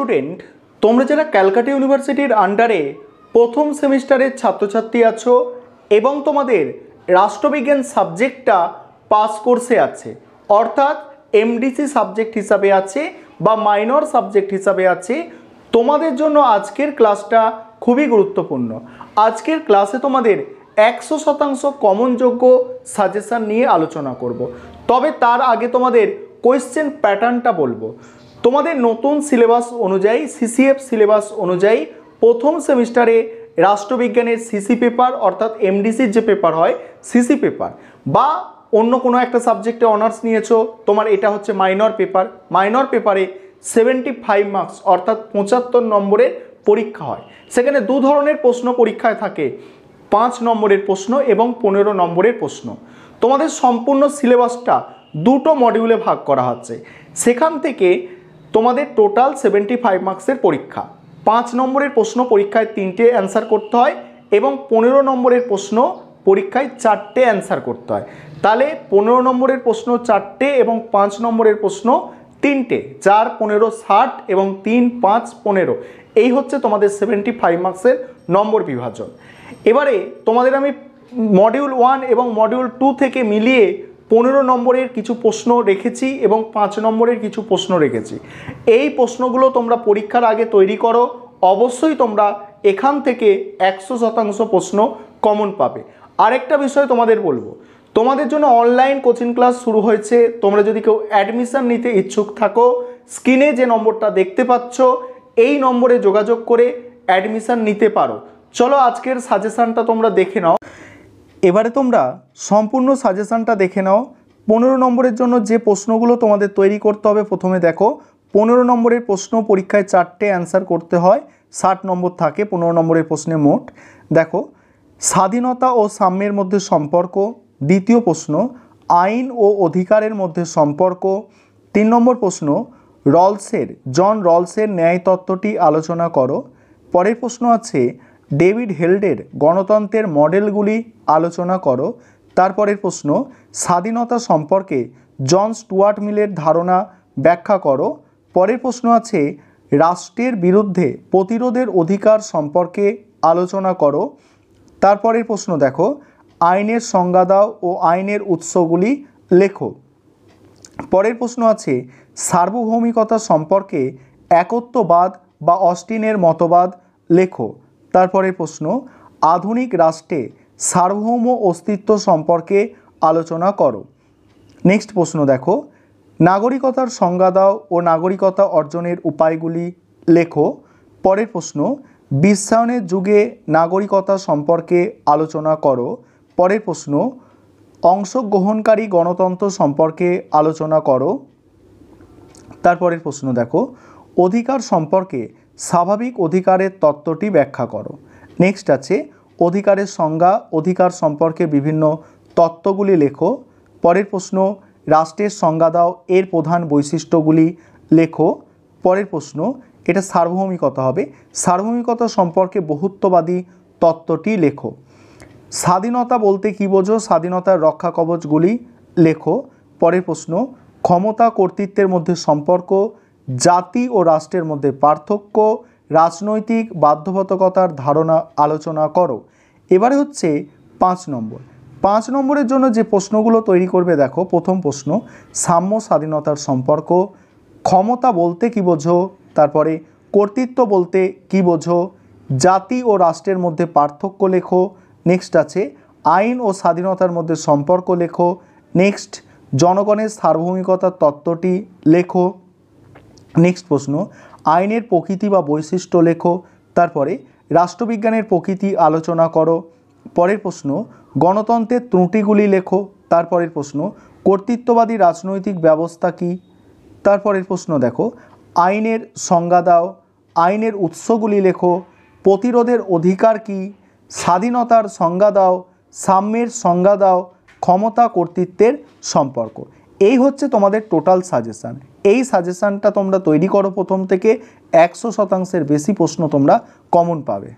Student, তোমরা যারা ক্যালকাটা ইউনিভার্সিটির আন্ডারে প্রথম সেমিস্টারের ছাত্রছাত্রী আছো এবং তোমাদের রাষ্ট্রবিজ্ঞান সাবজেক্টটা পাস কোর্সে আছে, অর্থাৎ এমডিসি সাবজেক্ট হিসাবে আছে বা মাইনর সাবজেক্ট হিসাবে আছে, তোমাদের জন্য আজকের ক্লাসটা খুবই গুরুত্বপূর্ণ। আজকের ক্লাসে তোমাদের 100% কমনযোগ্য সাজেশান নিয়ে আলোচনা করব। তবে তার আগে তোমাদের কোয়েশ্চেন প্যাটার্নটা বলবো। তোমাদের নতুন সিলেবাস অনুযায়ী, সিসিএফ সিলেবাস অনুযায়ী প্রথম সেমিস্টারে রাষ্ট্রবিজ্ঞানের সিসি পেপার অর্থাৎ এমডিসির যে পেপার হয় সিসি পেপার, বা অন্য কোনো একটা সাবজেক্টে অনার্স নিয়েছো, তোমার এটা হচ্ছে মাইনর পেপার। মাইনর পেপারে 75 মার্কস অর্থাৎ 75 নম্বরের পরীক্ষা হয়। সেখানে দু ধরনের প্রশ্ন পরীক্ষায় থাকে, 5 নম্বরের প্রশ্ন এবং 15 নম্বরের প্রশ্ন। তোমাদের সম্পূর্ণ সিলেবাসটা দুটো মডিউলে ভাগ করা হচ্ছে। সেখান থেকে তোমাদের টোটাল 75 মার্কসের পরীক্ষা। 5 নম্বরের প্রশ্ন পরীক্ষায় 3টে অ্যান্সার করতে হয় এবং 15 নম্বরের প্রশ্ন পরীক্ষায় 4টে অ্যান্সার করতে হয়। তাহলে 15 নম্বরের প্রশ্ন 4টে এবং 5 নম্বরের প্রশ্ন 3টে, 4 15 60 এবং 3 5 15। এই হচ্ছে তোমাদের 75 মার্কসের নম্বর বিভাজন। এবারে তোমাদের আমি মডিউল 1 এবং মডিউল 2 থেকে মিলিয়ে 15 নম্বরের কিছু প্রশ্ন রেখেছি এবং 5 নম্বরের কিছু প্রশ্ন রেখেছি। এই প্রশ্নগুলো তোমরা পরীক্ষার আগে তৈরি করো, অবশ্যই তোমরা এখান থেকে 100% প্রশ্ন কমন পাবে। আরেকটা বিষয় তোমাদের বলবো, তোমাদের জন্য অনলাইন কোচিং ক্লাস শুরু হয়েছে। তোমরা যদি কেউ অ্যাডমিশন নিতে ইচ্ছুক থাকো, স্ক্রিনে যে নম্বরটা দেখতে পাচ্ছ এই নম্বরে যোগাযোগ করে অ্যাডমিশন নিতে পারো। চলো আজকের সাজেশানটা তোমরা দেখে নাও। এবারে তোমরা সম্পূর্ণ সাজেশানটা দেখে নাও। 15 নম্বরের জন্য যে প্রশ্নগুলো তোমাদের তৈরি করতে হবে, প্রথমে দেখো 15 নম্বরের প্রশ্ন পরীক্ষায় 4টে অ্যান্সার করতে হয়, 60 নম্বর থাকে 15 নম্বরের প্রশ্নে মোট। দেখো, স্বাধীনতা ও সাম্যের মধ্যে সম্পর্ক। দ্বিতীয় প্রশ্ন, আইন ও অধিকারের মধ্যে সম্পর্ক। 3 নম্বর প্রশ্ন, জন রলসের ন্যায় তত্ত্বটি আলোচনা করো। পরের প্রশ্ন আছে, ডেভিড হেল্ডের গণতন্ত্রের মডেলগুলি আলোচনা করো। তারপরের প্রশ্ন, স্বাধীনতা সম্পর্কে জন স্টুয়ার্ট মিলের ধারণা ব্যাখ্যা করো। পরের প্রশ্ন আছে, রাষ্ট্রের বিরুদ্ধে প্রতিরোধের অধিকার সম্পর্কে আলোচনা করো। তারপরের প্রশ্ন দেখো, আইনের সংজ্ঞা দাও ও আইনের উৎসগুলি লেখো। পরের প্রশ্ন আছে, সার্বভৌমিকতা সম্পর্কে একত্ববাদ বা অস্টিনের মতবাদ লেখো। তারপরের প্রশ্ন, আধুনিক রাষ্ট্রে সার্বভৌম অস্তিত্ব সম্পর্কে আলোচনা করো। নেক্সট প্রশ্ন দেখো, নাগরিকতার সংজ্ঞা দাও ও নাগরিকতা অর্জনের উপায়গুলি লেখো। পরের প্রশ্ন, বিশ্বায়নের যুগে নাগরিকতা সম্পর্কে আলোচনা করো। পরের প্রশ্ন, অংশগ্রহণকারী গণতন্ত্র সম্পর্কে আলোচনা করো। তারপরের প্রশ্ন দেখো, অধিকার সম্পর্কে স্বাভাবিক অধিকারের তত্ত্বটি ব্যাখ্যা করো। নেক্সট আছে, অধিকারের সংজ্ঞা, অধিকার সম্পর্কে বিভিন্ন তত্ত্বগুলি লেখো। পরের প্রশ্ন, রাষ্ট্রের সংজ্ঞা দাও, এর প্রধান বৈশিষ্ট্যগুলি লেখো। পরের প্রশ্ন, এটা সার্বভৌমিকতা হবে, সার্বভৌমিকতা সম্পর্কে বহুত্ববাদী তত্ত্বটি লেখো। স্বাধীনতা বলতে কী বোঝো, স্বাধীনতার রক্ষা কবচগুলি লেখো। পরের প্রশ্ন, ক্ষমতা কর্তৃত্বের মধ্যে সম্পর্ক, জাতি ও রাষ্ট্রের মধ্যে পার্থক্য, রাজনৈতিক বাধ্যবাধকতার ধারণা আলোচনা করো। এবারে হচ্ছে 5 নম্বর। 5 নম্বরের জন্য যে প্রশ্নগুলো তৈরি করবে দেখো, প্রথম প্রশ্ন, সাম্য স্বাধীনতার সম্পর্ক। ক্ষমতা বলতে কী বোঝো, তারপরে কর্তৃত্ব বলতে কী বোঝো, জাতি ও রাষ্ট্রের মধ্যে পার্থক্য লেখো। নেক্সট আছে, আইন ও স্বাধীনতার মধ্যে সম্পর্ক লেখো। নেক্সট, জনগণের সার্বভৌমিকতার তত্ত্বটি লেখো। নেক্সট প্রশ্ন, আইনের প্রকৃতি বা বৈশিষ্ট্য লেখো। তারপরে রাষ্ট্রবিজ্ঞানের প্রকৃতি আলোচনা করো। পরের প্রশ্ন, গণতন্ত্রের ত্রুটিগুলি লেখো। তারপরের প্রশ্ন, কর্তৃত্ববাদী রাজনৈতিক ব্যবস্থা কী। তারপরের প্রশ্ন দেখো, আইনের সংজ্ঞা দাও, আইনের উৎসগুলি লেখো। প্রতিরোধের অধিকার কী, স্বাধীনতার সংজ্ঞা দাও, সাম্যের সংজ্ঞা দাও, ক্ষমতা কর্তৃত্বের সম্পর্ক। এই হচ্ছে তোমাদের টোটাল সাজেশান। এই সাজেশানটা তোমরা তৈরি করো, প্রথম থেকে 100%-এর বেশি প্রশ্ন তোমরা কমন পাবে।